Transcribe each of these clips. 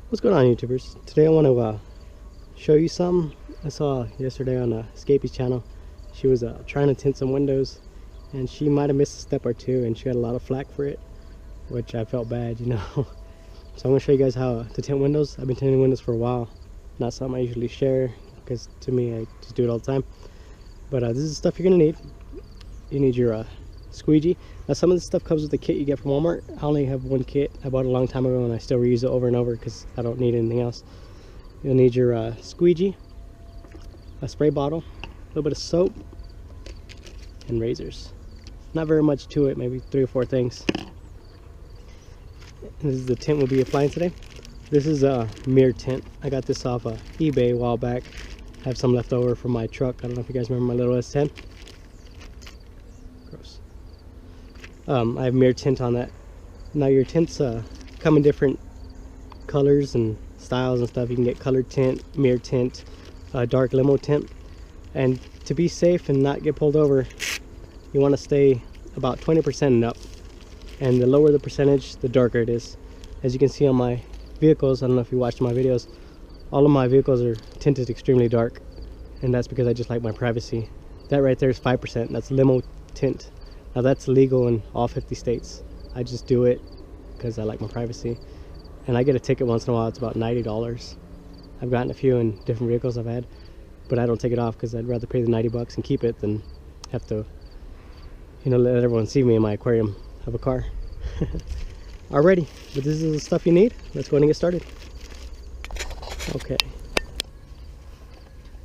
What's going on, YouTubers? Today I want to show you something I saw yesterday on Escapey's channel. She was trying to tint some windows, and she might have missed a step or two, and she got a lot of flack for it, which I felt bad, you know. So I'm going to show you guys how to tint windows. I've been tinting windows for a while. Not something I usually share, because to me I just do it all the time. But this is the stuff you're going to need. You need your squeegee. Now some of this stuff comes with the kit you get from Walmart. I only have one kit. I bought it a long time ago and I still reuse it over and over because I don't need anything else. You'll need your squeegee, a spray bottle, a little bit of soap, and razors. Not very much to it, maybe 3 or 4 things. And this is the tint we'll be applying today. This is a mirror tint. I got this off eBay a while back. I have some left over from my truck. I don't know if you guys remember my little S10. Gross. I have mirror tint on that. Now your tints come in different colors and styles and stuff. You can get colored tint, mirror tint, dark limo tint. And to be safe and not get pulled over, you want to stay about 20% and up. And the lower the percentage, the darker it is. As you can see on my vehicles, I don't know if you watched my videos, all of my vehicles are tinted extremely dark. And that's because I just like my privacy. That right there is 5%. That's limo tint. Now that's legal in all 50 states. I just do it because I like my privacy. And I get a ticket once in a while. It's about $90. I've gotten a few in different vehicles I've had, but I don't take it off because I'd rather pay the 90 bucks and keep it than have to, you know, let everyone see me in my aquarium of a car. Alrighty, but this is the stuff you need. Let's go ahead and get started. Okay.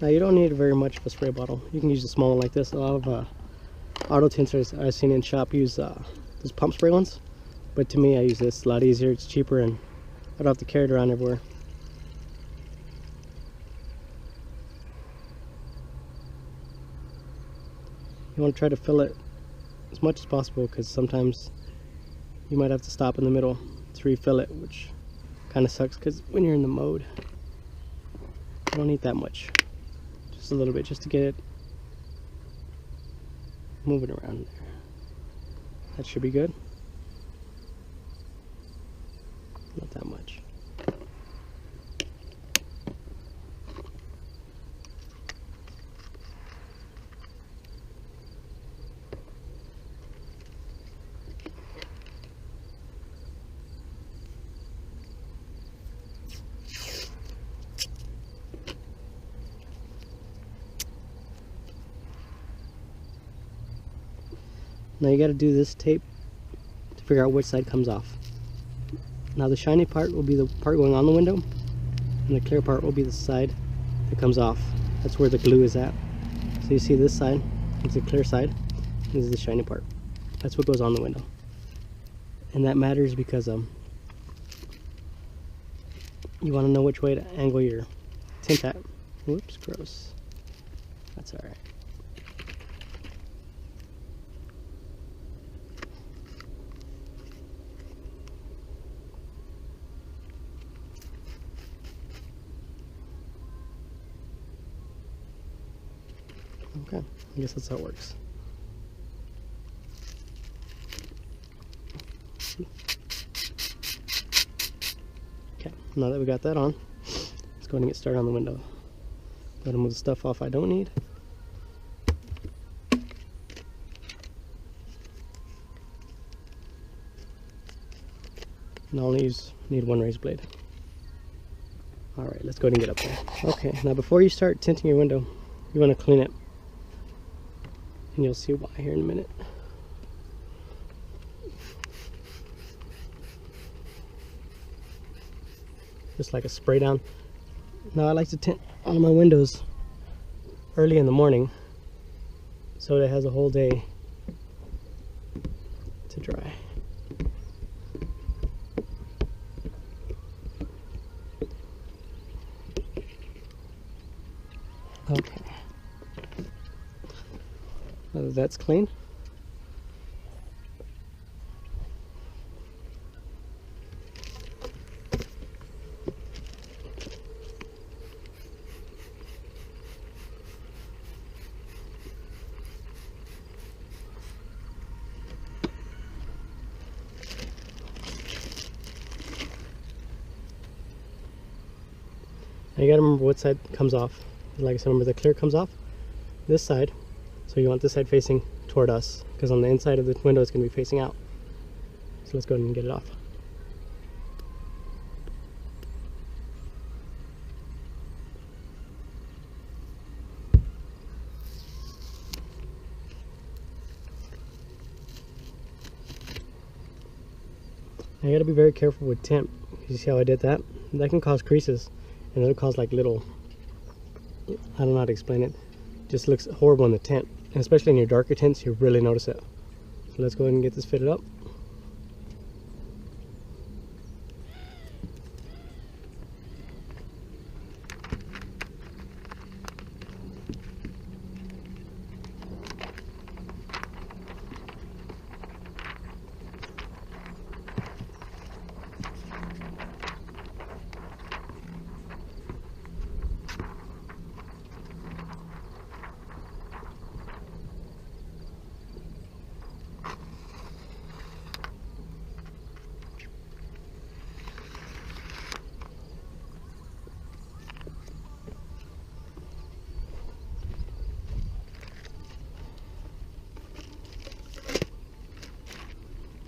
Now you don't need very much of a spray bottle. You can use a small one like this. A lot of auto tinters I've seen in shop use those pump spray ones, but to me I use this. A lot easier, it's cheaper, and I don't have to carry it around everywhere. You want to try to fill it as much as possible because sometimes you might have to stop in the middle to refill it, which kind of sucks because when you're in the mode you don't need that much. Just a little bit, just to get it moving around there. That should be good. Not that much. Now you got to do this tape to figure out which side comes off. Now the shiny part will be the part going on the window, and the clear part will be the side that comes off. That's where the glue is at. So you see this side is the clear side, and this is the shiny part. That's what goes on the window. And that matters because you want to know which way to angle your tint at. Whoops, gross. That's alright. Okay, I guess that's how it works. Okay, now that we got that on, let's go ahead and get started on the window. Go ahead and move the stuff off I don't need. And I only need one razor blade. Alright, let's go ahead and get up there. Okay, now before you start tinting your window, you want to clean it. And you'll see why here in a minute. Just like a spray down. Now I like to tint all my windows early in the morning so it has a whole day to dry. Okay. Now that that's clean, Now you gotta remember what side comes off. Like I said, remember the clear comes off this side, so you want this side facing toward us, because on the inside of the window it's gonna be facing out. So let's go ahead and get it off. Now you gotta be very careful with tint. You see how I did that? That can cause creases, and it'll cause like little, I don't know how to explain it. Just looks horrible in the tint, and especially in your darker tints, you really notice it. So let's go ahead and get this fitted up.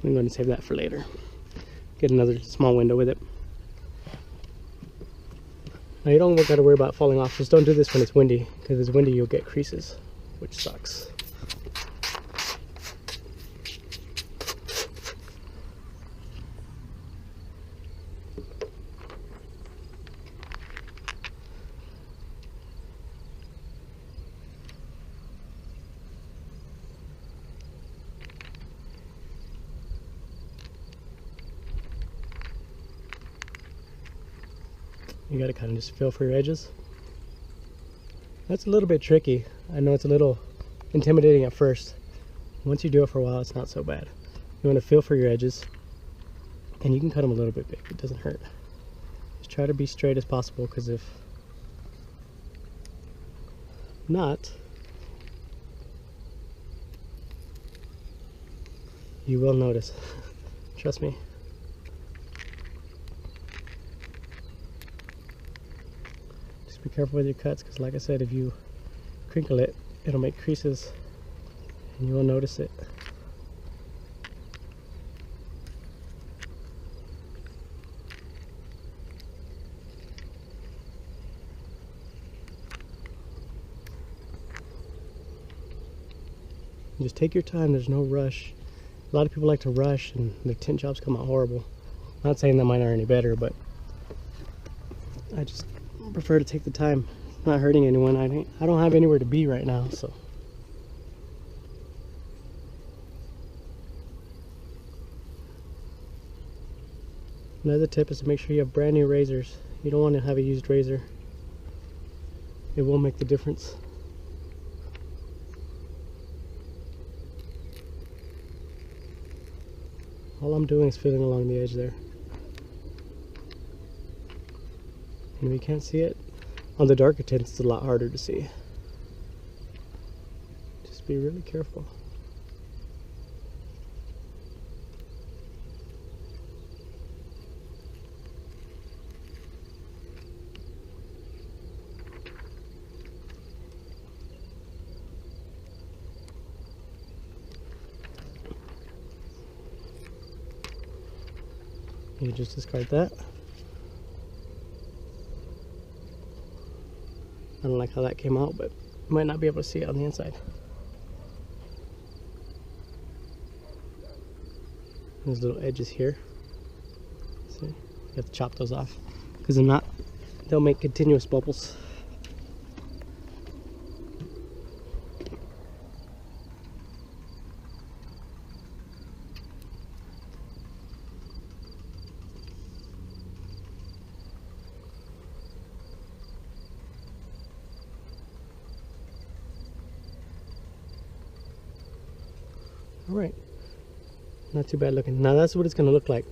I'm going to save that for later. Get another small window with it. Now you don't got to worry about falling off. Just don't do this when it's windy, because if it's windy you'll get creases, which sucks. You gotta kind of just feel for your edges. That's a little bit tricky. I know it's a little intimidating at first. Once you do it for a while, it's not so bad. You want to feel for your edges, and you can cut them a little bit big. It doesn't hurt. Just try to be straight as possible, because if not, you will notice. Trust me. Be careful with your cuts, because like I said, if you crinkle it, it'll make creases and you will notice it. Just take your time, there's no rush. A lot of people like to rush and their tint jobs come out horrible. Not saying that mine are any better, but I just prefer to take the time. It's not hurting anyone. I don't have anywhere to be right now, so. Another tip is to make sure you have brand new razors. You don't want to have a used razor. It will make the difference. All I'm doing is feeling along the edge there. And if you can't see it, on the darker tints it's a lot harder to see. Just be really careful. You just discard that. I don't like how that came out, but you might not be able to see it on the inside. There's little edges here. See? You have to chop those off, because if not, they'll make continuous bubbles. Alright, not too bad looking. Now that's what it's going to look like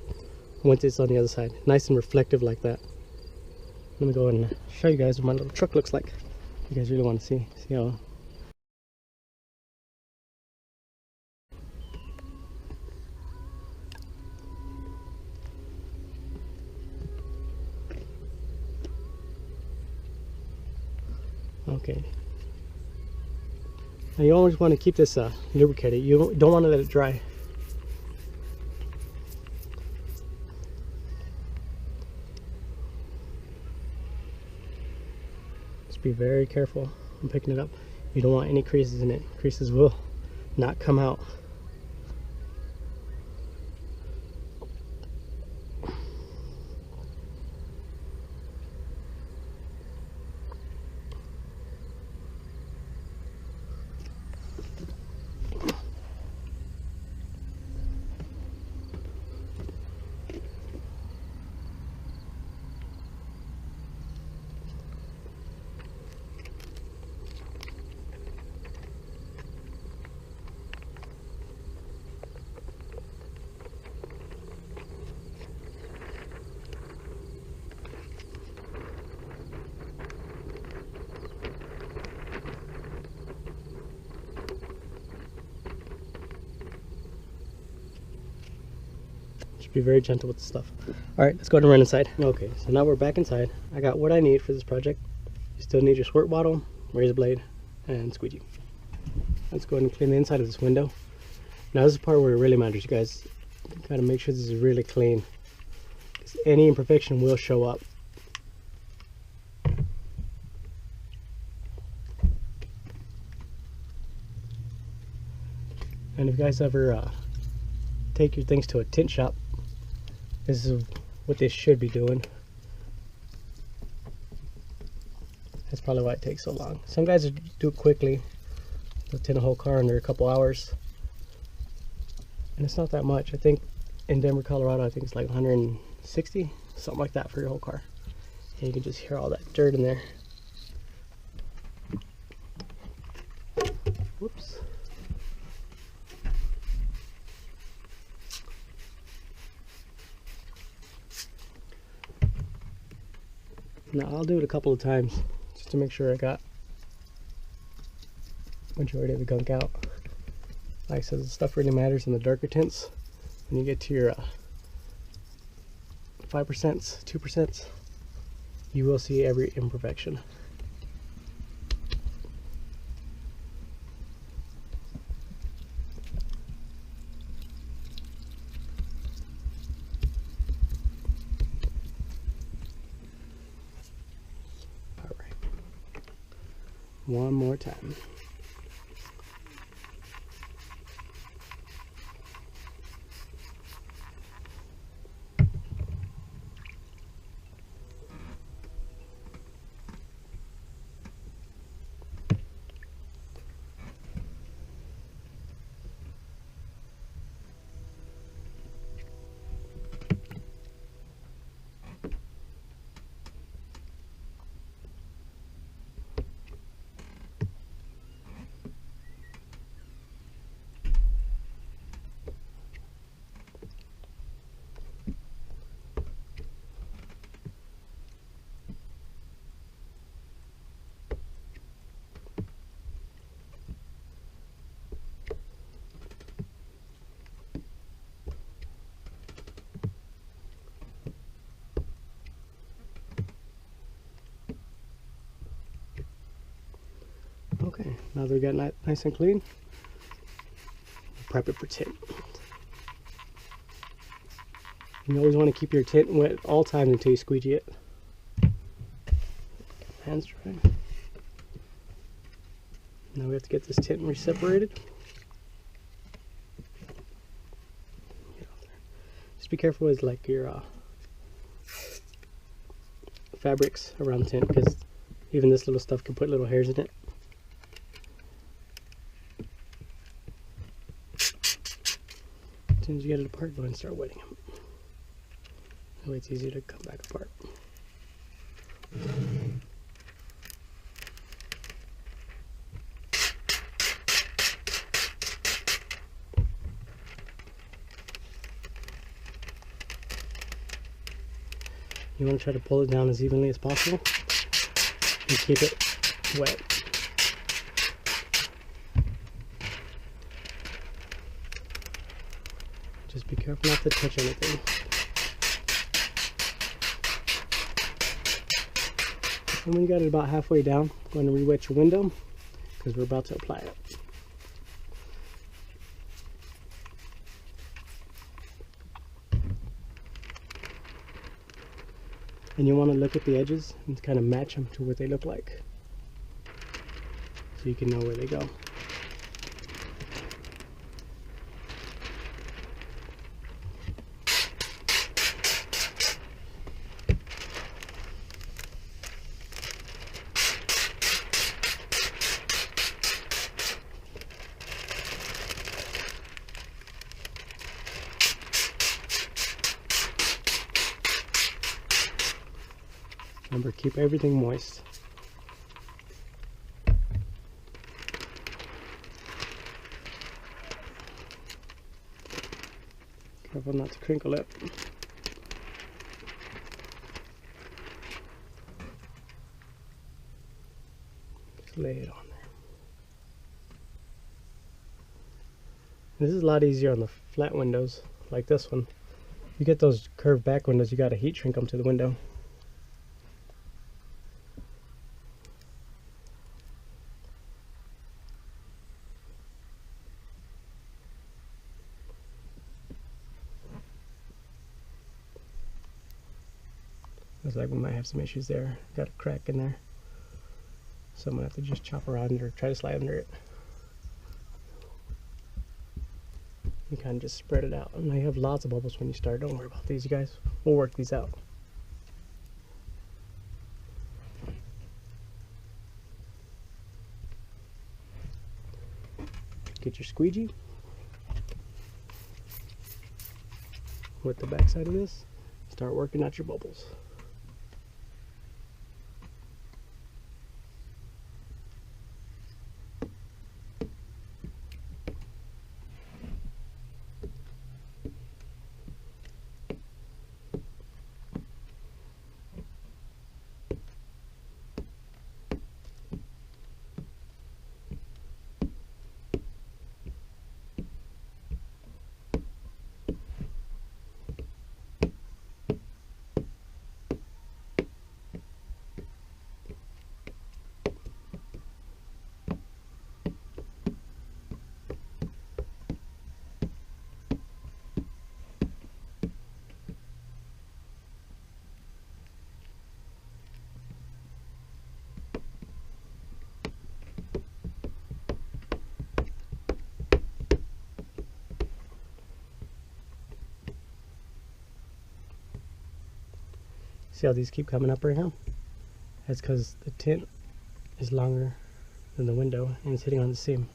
once it's on the other side. Nice and reflective like that. Let me go and show you guys what my little truck looks like. You guys really want to see how. Okay. Now you always want to keep this lubricated. You don't want to let it dry. Just be very careful when picking it up. You don't want any creases in it. Creases will not come out. Be very gentle with the stuff. All right, let's go ahead and run inside. Okay, so now we're back inside. I got what I need for this project. You still need your squirt bottle, razor blade, and squeegee. Let's go ahead and clean the inside of this window. Now this is the part where it really matters, you guys. You gotta make sure this is really clean, because any imperfection will show up. And if you guys ever take your things to a tint shop, this is what they should be doing. That's probably why it takes so long. Some guys do it quickly. They'll tint a whole car under a couple hours. And it's not that much. I think in Denver, Colorado, I think it's like 160, something like that for your whole car. And you can just hear all that dirt in there. Whoops. Now I'll do it a couple of times just to make sure I got majority of the gunk out. Like I said, the stuff really matters in the darker tints. When you get to your 5%, 2%, you will see every imperfection. One more time. Okay, now that we got it nice and clean, prep it for tint. You always want to keep your tint wet at all times until you squeegee it. Hands dry. Now we have to get this tint re-separated. Just be careful with like your fabrics around the tint, because even this little stuff can put little hairs in it. As soon as you get it apart, go ahead and start wetting them. That way it's easier to come back apart. You want to try to pull it down as evenly as possible and keep it wet. Just be careful not to touch anything. And when you got it about halfway down, go ahead and re-wet your window because we're about to apply it. And you want to look at the edges and kind of match them to what they look like, so you can know where they go. Remember, keep everything moist. Careful not to crinkle it. Just lay it on there. This is a lot easier on the flat windows like this one. You get those curved back windows, you gotta heat shrink them to the window. Looks like we might have some issues there. Got a crack in there. So I'm gonna have to just chop around or try to slide under it. You kind of just spread it out. And now you have lots of bubbles when you start. Don't worry about these, you guys. We'll work these out. Get your squeegee with the back side of this. Start working out your bubbles. See how these keep coming up right now? That's because the tint is longer than the window and it's hitting on the seam.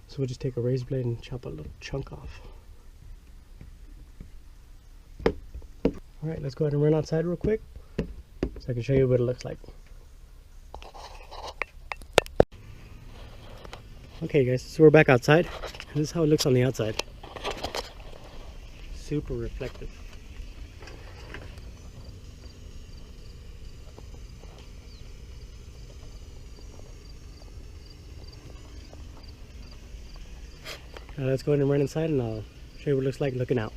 So we'll just take a razor blade and chop a little chunk off. Alright, let's go ahead and run outside real quick so I can show you what it looks like. Okay guys, so we're back outside. And this is how it looks on the outside. Super reflective. Now let's go ahead and run inside and I'll show you what it looks like looking out.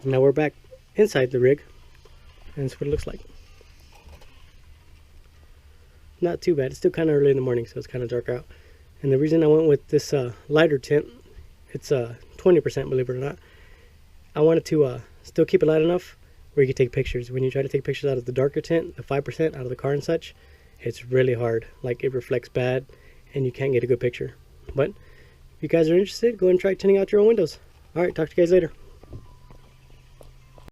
Now we're back inside the rig and that's what it looks like. Not too bad. It's still kind of early in the morning, so it's kind of dark out. And the reason I went with this lighter tint, it's 20%, believe it or not. I wanted to still keep it light enough where you can take pictures. When you try to take pictures out of the darker tint, the 5% out of the car and such, it's really hard. Like, it reflects bad and you can't get a good picture. But if you guys are interested, go ahead and try tinting out your own windows. Alright, talk to you guys later.